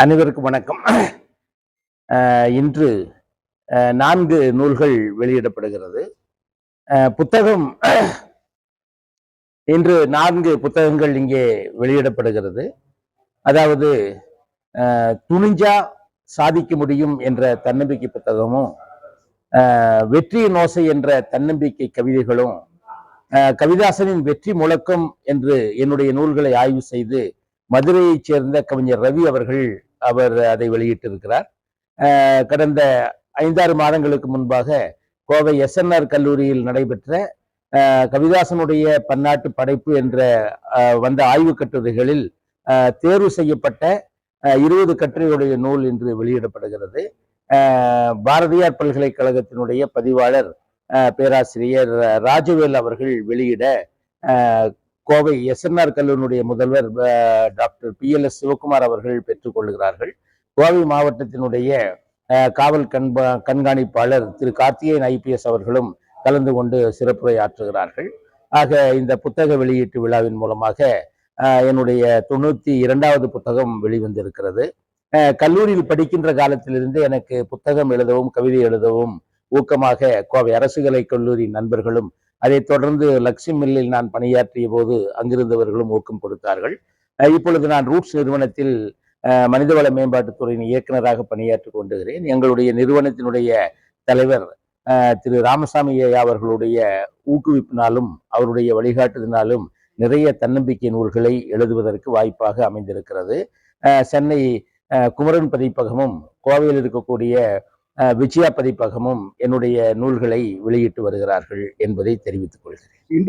அனைவருக்கும் வணக்கம். இன்று 4 நூல்கள் வெளியிடப்படுகிறது. புத்தகம் இன்று 4 புத்தகங்கள் இங்கே வெளியிடப்படுகிறது. அதாவது துணிஞ்சா சாதிக்க முடியும் என்ற தன்னம்பிக்கை புத்தகமும், வெற்றியின் ஓசை என்ற தன்னம்பிக்கை கவிதைகளும், கவிதாசனின் வெற்றி முழக்கம் என்று என்னுடைய நூல்களை ஆய்வு செய்து மதுரையைச் சேர்ந்த கவிஞர் ரவி அவர் அதை வெளியிட்டிருக்கிறார். கடந்த 5-6 மாதங்களுக்கு முன்பாக கோவை SNR கல்லூரியில் நடைபெற்ற கவிதாசனுடைய பன்னாட்டு படைப்பு என்ற வந்த ஆய்வு கட்டுரைகளில் தேர்வு செய்யப்பட்ட 20 கட்டுரையுடைய நூல் இன்று வெளியிடப்படுகிறது. பாரதியார் பல்கலைக்கழகத்தினுடைய பதிவாளர் பேராசிரியர் ராஜவேல் அவர்கள் வெளியிட கோவை SNR கல்லூரியினுடைய முதல்வர் டாக்டர் PLS சிவகுமார் அவர்கள் பெற்றுக்கொள்கிறார்கள். கோவை மாவட்டத்தினுடைய காவல் கண்காணிப்பாளர் திரு கார்த்திகேயன் IPS அவர்களும் கலந்து கொண்டு சிறப்புரை ஆற்றுகிறார்கள். ஆக இந்த புத்தக வெளியீட்டு விழாவின் மூலமாக என்னுடைய 92வது புத்தகம் வெளிவந்திருக்கிறது. கல்லூரியில் படிக்கின்ற காலத்திலிருந்து எனக்கு புத்தகம் எழுதவும் கவிதை எழுதவும் ஊக்கமாக கோவை அரசு கலை கல்லூரி நண்பர்களும், அதைத் தொடர்ந்து லக்ஷ்மி மில்லில் நான் பணியாற்றிய போது அங்கிருந்தவர்களும் ஊக்கம் கொடுத்தார்கள். இப்பொழுது நான் ரூட்ஸ் நிறுவனத்தில் மனிதவள மேம்பாட்டுத்துறையின் இயக்குநராக பணியாற்றிக் கொண்டுகிறேன். எங்களுடைய நிறுவனத்தினுடைய தலைவர் திரு ராமசாமி அவர்களுடைய ஊக்குவிப்பினாலும் அவருடைய வழிகாட்டுதலினாலும் நிறைய தன்னம்பிக்கை நூல்களை எழுதுவதற்கு வாய்ப்பாக அமைந்திருக்கிறது. சென்னை குமரன் பதிப்பகமும் கோவையில் இருக்கக்கூடிய விஜயா பதிப்பகமும் என்னுடைய நூல்களை வெளியிட்டு வருகிறார்கள் என்பதை தெரிவித்துக் கொள்கிறேன்.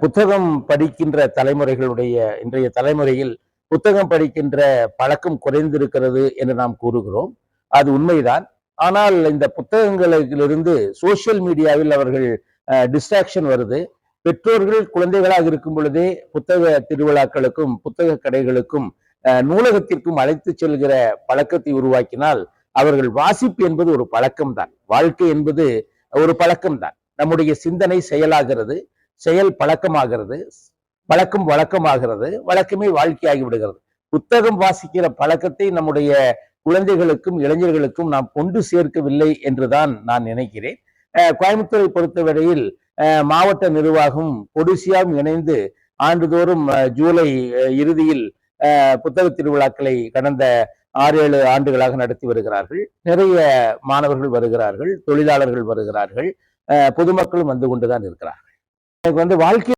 புத்தகம் படிக்கின்ற தலைமுறைகளுடைய இன்றைய தலைமுறையில் புத்தகம் படிக்கின்ற பழக்கம் குறைந்திருக்கிறது என்று நாம் கூறுகிறோம். அது உண்மைதான். ஆனால் இந்த புத்தகங்களிலிருந்து சோசியல் மீடியாவில் அவர்கள் டிஸ்ட்ராக்ஷன் வருது. பெற்றோர்கள் குழந்தைகளாக இருக்கும் பொழுதே புத்தக திருவிழாக்களுக்கும் புத்தக கடைகளுக்கும் நூலகத்திற்கும் அழைத்து செல்கிற பழக்கத்தை உருவாக்கினால் அவர்கள் வாசிப்பு என்பது ஒரு பழக்கம்தான். வாழ்க்கை என்பது ஒரு பழக்கம்தான். நம்முடைய சிந்தனை செயலாகிறது, செயல் பழக்கமாகிறது, பழக்கம் வழக்கமாகிறது, வழக்கமே வாழ்க்கையாகி விடுகிறது. புத்தகம் வாசிக்கிற பழக்கத்தை நம்முடைய குழந்தைகளுக்கும் இளைஞர்களுக்கும் நாம் கொண்டு சேர்க்கவில்லை என்றுதான் நான் நினைக்கிறேன். கோயம்புத்தூரை பொறுத்தவரையில் மாவட்ட நிர்வாகம் பொடிசியாவும் இணைந்து ஆண்டுதோறும் ஜூலை இறுதியில் புத்தக திருவிழாக்களை கடந்த 6-7 ஆண்டுகளாக நடத்தி வருகிறார்கள். நிறைய மாணவர்கள் வருகிறார்கள், தொழிலாளர்கள் வருகிறார்கள், பொதுமக்களும் வந்து கொண்டுதான் இருக்கிறார்கள். எனக்கு வாழ்க்கை